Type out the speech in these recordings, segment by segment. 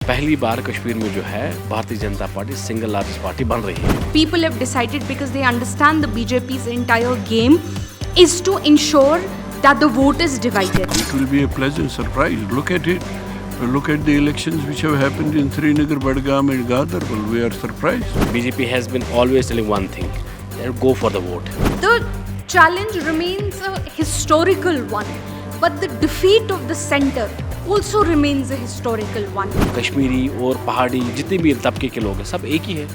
पहली बार कश्मीर में जो है Bharatiya Janata party single largest party बन रही है. People have decided because they understand the BJP's entire game is to ensure that the vote is divided. It will be a pleasant surprise. Look at it. Look at the elections which have happened in Srinagar, Badgam and Gadarwal. We are surprised. BJP has been always telling one thing, that go for the vote. The challenge remains a historical one, but the defeat of the center also remains a historical one. Kashmiri और पहाड़ी जितने भी तबके के लोग हैं सब एक ही है.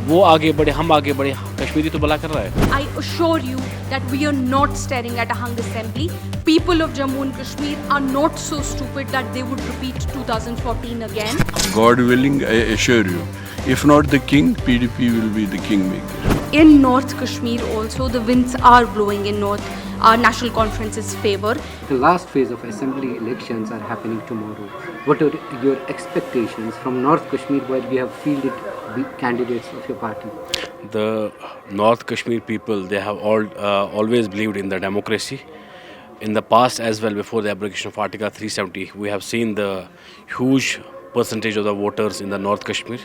वो आगे बढ़े, हम आगे बढ़े, कश्मीरी तो भला कर रहा है. I assure you that we are not staring at a hung assembly. People of Jammu and Kashmir are not so stupid that they would repeat 2014 again. God willing, I assure you. If not the king, PDP will be the kingmaker. In North Kashmir also, the winds are blowing in North National Conference's favor. The last phase of assembly elections are happening tomorrow. What are your expectations from North Kashmir where we have fielded candidates of your party? The North Kashmir people, they have always believed in the democracy. In the past as well, before the abrogation of Article 370, we have seen the huge percentage of the voters in the North Kashmir.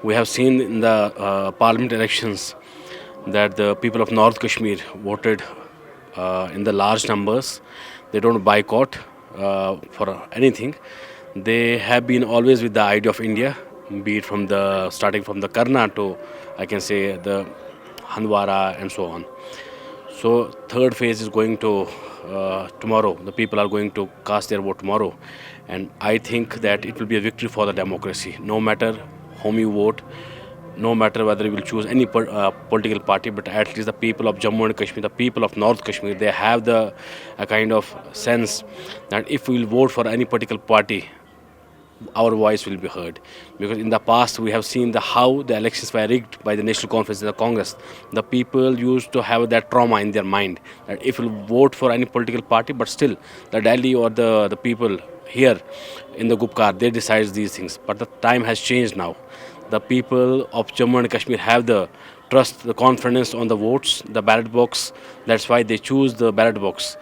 We have seen in the parliament elections that the people of North Kashmir voted in the large numbers. They don't boycott for anything. They have been always with the idea of India, be it from the starting from the Karna to, I can say, the Handwara and so on. So third phase is going to tomorrow. The people are going to cast their vote tomorrow, and I think that it will be a victory for the democracy. No matter whom you vote, no matter whether you will choose any political party, but at least the people of Jammu and Kashmir, the people of North Kashmir, they have the a kind of sense that if we will vote for any political party, our voice will be heard. Because in the past we have seen how the elections were rigged by the National Conference and the Congress. The people used to have that trauma in their mind that if you vote for any political party, but still the Delhi or the people here in the Gupkar, they decide these things. But the time has changed now. The people of Jammu and Kashmir have the trust, the confidence on the votes, the ballot box. That's why they choose the ballot box.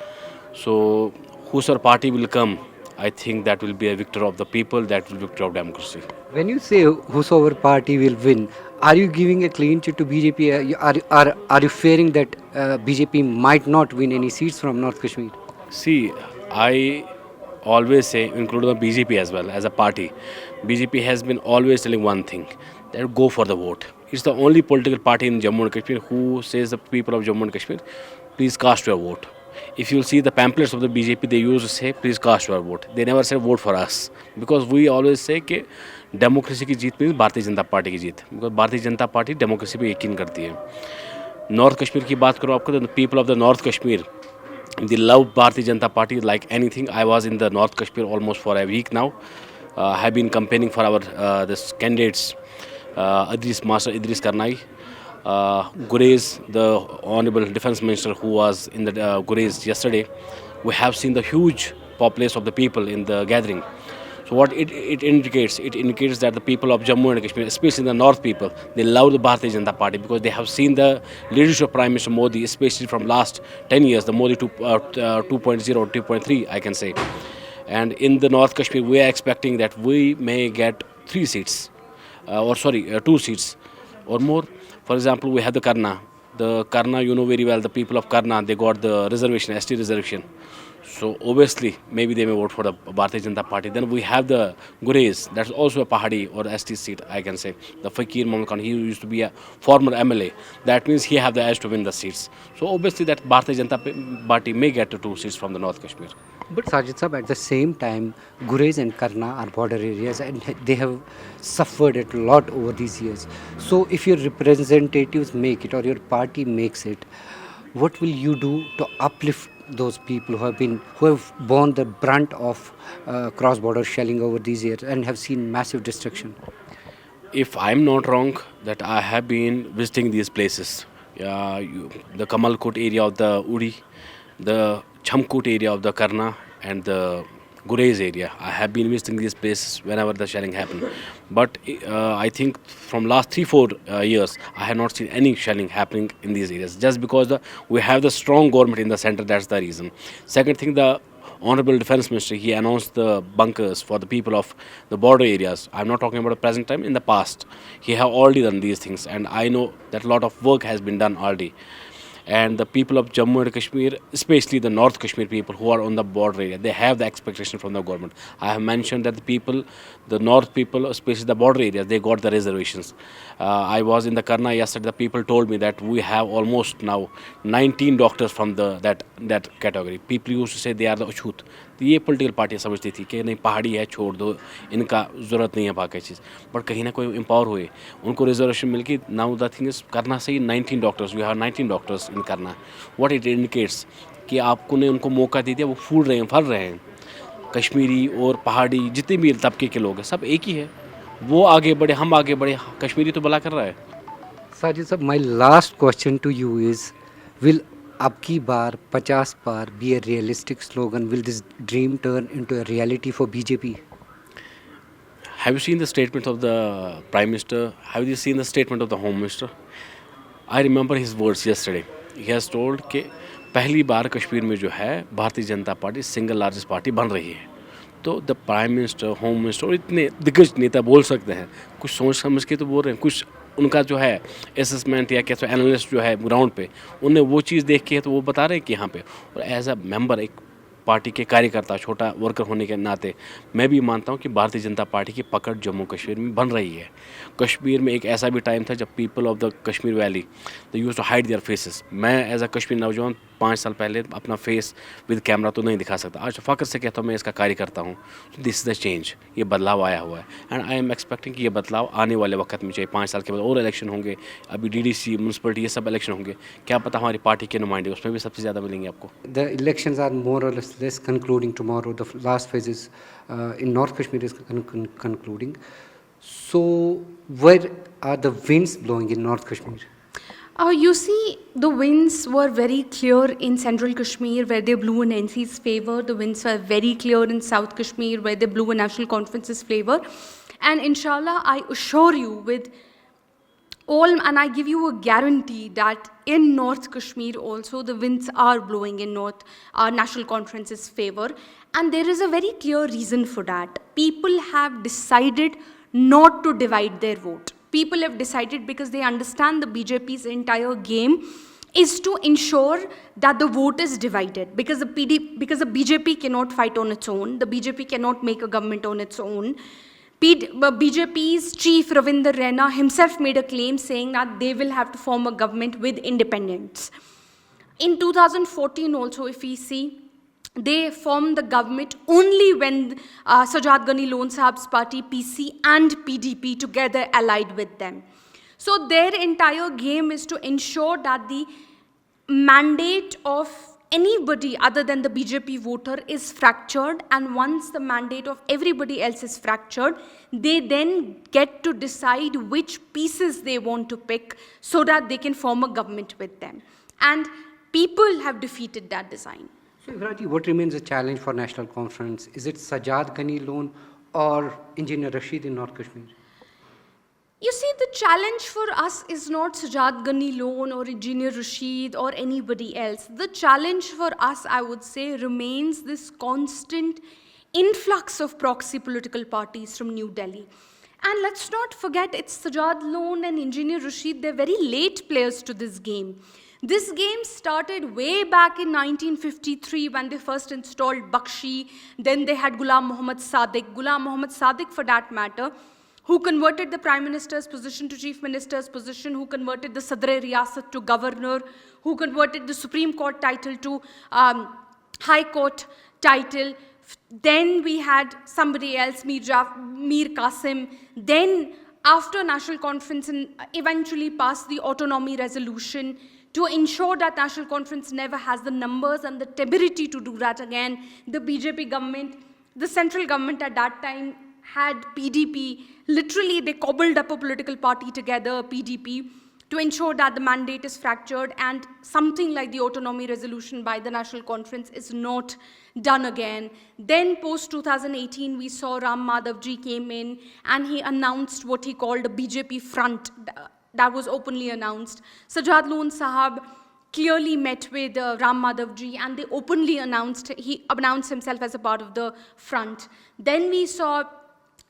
So whosoever party will come, I think that will be a victor of the people, that will be a victor of democracy. When you say whosoever party will win, are you giving a clean sheet to BJP? Are you fearing that BJP might not win any seats from North Kashmir? See, I always say, including the BJP as well, as a party, BJP has been always telling one thing, that go for the vote. It's the only political party in Jammu and Kashmir who says the people of Jammu and Kashmir, please cast your vote. If you see the pamphlets of the BJP, they used to say, please cast your vote. They never say vote for us. Because we always say कि democracy की जीत means Bharatiya Janata party की जीत. Because Bharatiya Janata party democracy पे यकीन करती है. North Kashmir की बात करो आपको, the people of the North Kashmir, they love Bharatiya Janata Party like anything. I was in the North Kashmir almost for a week now. I have been campaigning for our this candidates, Master Idris Karnai, Gurez, the Honorable Defence Minister who was in the Gurez yesterday. We have seen the huge populace of the people in the gathering. So what it indicates? It indicates that the people of Jammu and Kashmir, especially the North people, they love the Bharatiya Janata Party because they have seen the leadership of Prime Minister Modi, especially from last 10 years, the Modi 2.0 or 2.3, I can say. And in the North Kashmir, we are expecting that we may get 2 seats or more. For example, we have the Karna. The Karna, you know very well, the people of Karna, they got the reservation, ST reservation. So obviously, maybe they may vote for the Bharatiya Janata Party. Then we have the Gurez, that's also a Pahadi or ST seat, I can say. The Fakir Mohammed Khan, he used to be a former MLA. That means he have the edge to win the seats. So obviously that Bharatiya Janata Party may get to 2 seats from the North Kashmir. But Sajid Sahab, at the same time, Gurez and Karna are border areas and they have suffered a lot over these years. So if your representatives make it or your party makes it, what will you do to uplift those people who have borne the brunt of cross-border shelling over these years and have seen massive destruction? If I'm not wrong, that I have been visiting these places. The Kamalkot area of the Uri, the Chamkut area of the Karna and the Gurez area. I have been visiting these places whenever the shelling happened. But I think from last 3-4 years, I have not seen any shelling happening in these areas. Just because we have the strong government in the center, that's the reason. Second thing, the Honorable Defense Minister, he announced the bunkers for the people of the border areas. I'm not talking about the present time, in the past. He have already done these things, and I know that a lot of work has been done already. And the people of Jammu and Kashmir, especially the North Kashmir people who are on the border area, they have the expectation from the government. I have mentioned that the people, the North people, especially the border areas, they got the reservations. I was in the Karna yesterday. The people told me that we have almost now 19 doctors from that category. People used to say they are the अछूत. तो ये political पार्टियाँ समझती थी कि नहीं पहाड़ी है छोड़ दो, इनका ज़रूरत नहीं है बाकी चीज़. बट कहीं ना कोई एम्पावर हुए, उनको रिजर्वेशन मिल गई. नाउ द थिंग इज करना सही 19 doctors, we have 19 doctors in करना. व्हाट इट इंडिकेट्स कि आपको ने उनको मौका दे दिया, वो फूल रहे हैं, फल रहे हैं. कश्मीरी और पहाड़ी जितने भी तबके के लोग हैं सब एक ही है. वो आगे बढ़े, हम आगे बढ़े, कश्मीरी तो भला कर रहा है. Sajid sir, my last question to you is, will Abki Bar 50 Par be a realistic slogan? Will this dream turn into a reality for BJP? Have you seen the statement of the Prime Minister? Have you seen the statement of the Home Minister? I remember his words yesterday. He has told कि पहली बार कश्मीर में जो है Bharatiya Janata party single largest party बन रही है. तो the prime minister, home minister और इतने दिग्गज नेता बोल सकते हैं, कुछ सोच समझ के तो बोल रहे हैं. कुछ उनका जो है असेसमेंट या कैसे एनालिस्ट जो है ग्राउंड पे, उन्हें वो चीज़ देख के तो वो बता रहे हैं कि यहाँ पे. और एज अ मेंबर, एक पार्टी के कार्यकर्ता, छोटा वर्कर होने के नाते मैं भी मानता हूँ कि भारतीय जनता पार्टी की पकड़ जम्मू कश्मीर में बन रही है. कश्मीर में एक ऐसा भी टाइम था जब people of the Kashmir valley they used to hide their faces. मैं एज अ कश्मीर नौजवान 5 साल पहले अपना फेस विद कैमरा तो नहीं दिखा सकता. आज फ़ख्र से कहता हूँ मैं इसका कार्य करता हूँ. This is the change. ये बदलाव आया हुआ है एंड आई एम एक्सपेक्टिंग कि ये बदलाव आने वाले वक्त में, चाहिए 5 साल के बाद और इलेक्शन होंगे, अभी DDC, म्यूनसिपलिटी, ये सब इलेक्शन होंगे. क्या पता हमारी पार्टी के नुमाइंदे उसमें भी सबसे ज़्यादा मिलेंगे आपको. The elections are more or less concluding tomorrow. The last phase is in North Kashmir is concluding. So, where are the winds blowing in North Kashmir? You see, the winds were very clear in Central Kashmir, where they blew in NC's favor. The winds were very clear in South Kashmir, where they blew in National Conference's favor. And inshallah, I assure you with all, and I give you a guarantee that in North Kashmir also, the winds are blowing in National Conference's favor. And there is a very clear reason for that. People have decided not to divide their vote. People have decided because they understand the BJP's entire game is to ensure that the vote is divided, because the BJP cannot fight on its own. The BJP cannot make a government on its own. BJP's chief Ravinder Raina himself made a claim saying that they will have to form a government with independents. In 2014 also, if we see, they formed the government only when Sajad Ghani Lone Sahab's party, PC and PDP together allied with them. So their entire game is to ensure that the mandate of anybody other than the BJP voter is fractured, and once the mandate of everybody else is fractured, they then get to decide which pieces they want to pick so that they can form a government with them. And people have defeated that design. So, Ibrahim, what remains a challenge for National Conference? Is it Sajad Ghani Lone or Engineer Rashid in North Kashmir? You see, the challenge for us is not Sajad Ghani Lone or Engineer Rashid or anybody else. The challenge for us, I would say, remains this constant influx of proxy political parties from New Delhi. And let's not forget, it's Sajad Lone and Engineer Rashid, they're very late players to this game. This game started way back in 1953 when they first installed Bakshi. Then they had Ghulam Muhammad Sadiq, for that matter, who converted the Prime Minister's position to Chief Minister's position, who converted the Sadr-e-Riyasat to Governor, who converted the Supreme Court title to High Court title. Then we had somebody else, Mir Qasim. Then after National Conference eventually passed the autonomy resolution to ensure that National Conference never has the numbers and the temerity to do that again. The BJP government, the central government at that time had PDP. Literally, they cobbled up a political party together, PDP, to ensure that the mandate is fractured and something like the autonomy resolution by the National Conference is not done again. Then post-2018, we saw Ram Madhavji came in and he announced what he called a BJP front. That was openly announced. Sajad Lone Sahab clearly met with Ram Madhavji, and they openly he announced himself as a part of the front. Then we saw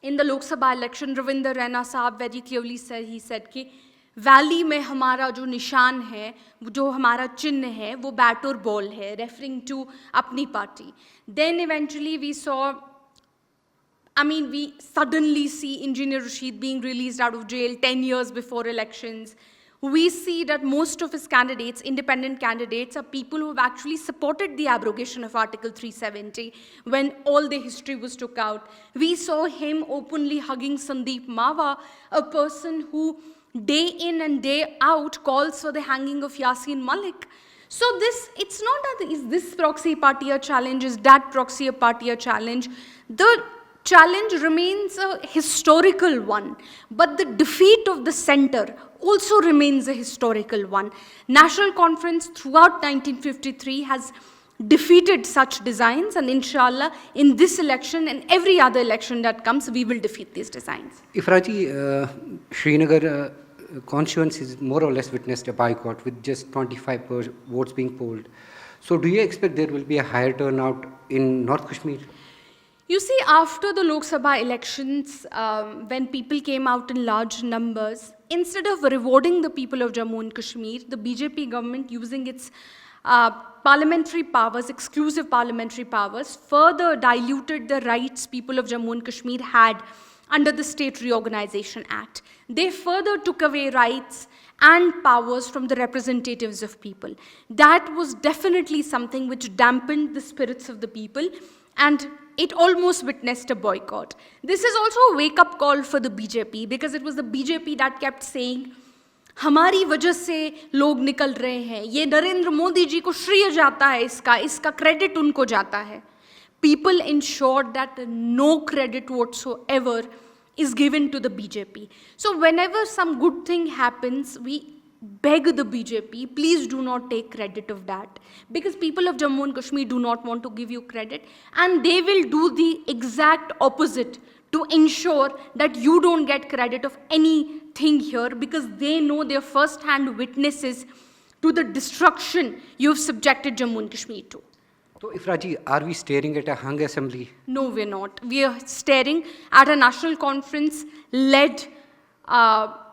in the Lok Sabha election, Ravinder Raina Saab very clearly said, he said कि valley में हमारा जो निशान है, जो हमारा चिन्ह है, वो बैट और बॉल है, referring to अपनी party. Then eventually we saw, we suddenly see Engineer Rashid being released out of jail 10 years before elections. We see that most of his candidates, independent candidates, are people who have actually supported the abrogation of Article 370 when all the history was took out. We saw him openly hugging Sandeep Mawa, a person who day in and day out calls for the hanging of Yasin Malik. So it's not that is this proxy party a challenge, is that proxy a party a challenge. The challenge remains a historical one, but the defeat of the center also remains a historical one. National Conference throughout 1953 has defeated such designs, and inshallah in this election and every other election that comes, we will defeat these designs. Ifraji, Srinagar constituency is more or less witnessed a boycott with just 25 votes being polled. So do you expect there will be a higher turnout in North Kashmir? You see, after the Lok Sabha elections, when people came out in large numbers, instead of rewarding the people of Jammu and Kashmir, the BJP government, using its parliamentary powers, exclusive parliamentary powers, further diluted the rights people of Jammu and Kashmir had under the State Reorganization Act. They further took away rights and powers from the representatives of people. That was definitely something which dampened the spirits of the people, and it almost witnessed a boycott. This is also a wake-up call for the BJP, because it was the BJP that kept saying, हमारी वजह से लोग निकल रहे हैं, ये नरेंद्र मोदी जी को श्रेय जाता है, इसका क्रेडिट उनको जाता है. People ensured that no credit whatsoever is given to the BJP. So whenever some good thing happens, we beg the BJP, please do not take credit of that, because people of Jammu and Kashmir do not want to give you credit, and they will do the exact opposite to ensure that you don't get credit of anything here, because they know their first-hand witnesses to the destruction you've subjected Jammu and Kashmir to. So Ifraji, are we staring at a hung assembly? No, we're not. We are staring at a national conference-led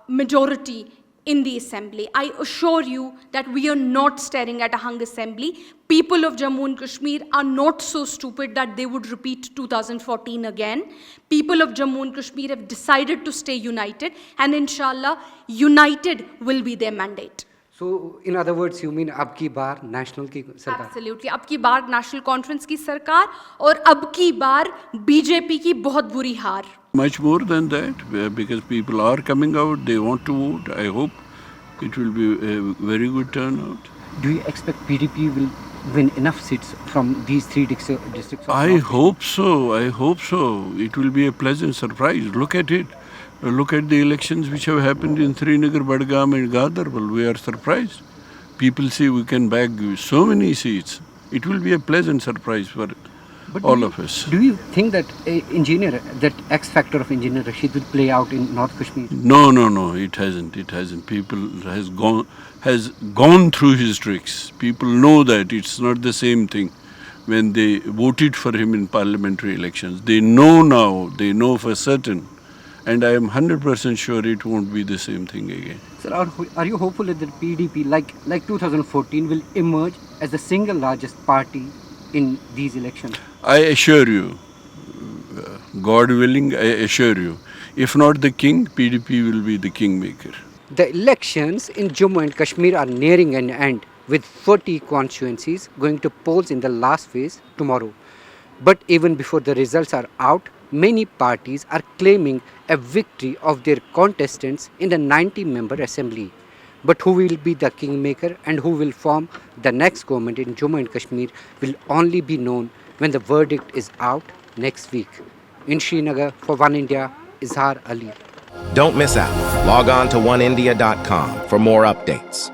majority in the assembly. I assure you that we are not staring at a hung assembly. People of Jammu and Kashmir are not so stupid that they would repeat 2014 again. People of Jammu and Kashmir have decided to stay united, and inshallah, united will be their mandate. So in other words, you mean अब की बार national की सरकार? Absolutely. अब की बार national conference की सरकार, और अब की बार BJP की बहुत बुरी हार. Much more than that, because people are coming out, they want to vote. I hope it will be a very good turnout. Do you expect PDP will win enough seats from these three districts? I hope so. I hope so. It will be a pleasant surprise. Look at it. Look at the elections which have happened in Srinagar, Badgam and Gadarwal. We are surprised. People say we can bag so many seats. It will be a pleasant surprise for all of us. Do you think that that X factor of Engineer Rashid will play out in North Kashmir? No, it hasn't. It hasn't. People has gone through his tricks. People know that it's not the same thing when they voted for him in parliamentary elections. They know now, they know for certain. And I am 100% sure it won't be the same thing again. Sir, are you hopeful that the PDP, like 2014, will emerge as the single largest party in these elections? I assure you, God willing, I assure you, if not the king, PDP will be the kingmaker. The elections in Jammu and Kashmir are nearing an end, with 40 constituencies going to polls in the last phase tomorrow. But even before the results are out, many parties are claiming a victory of their contestants in the 90-member assembly. But who will be the kingmaker and who will form the next government in Jammu and Kashmir will only be known when the verdict is out next week. In Srinagar, for One India, Izhar Ali. Don't miss out. Log on to oneindia.com for more updates.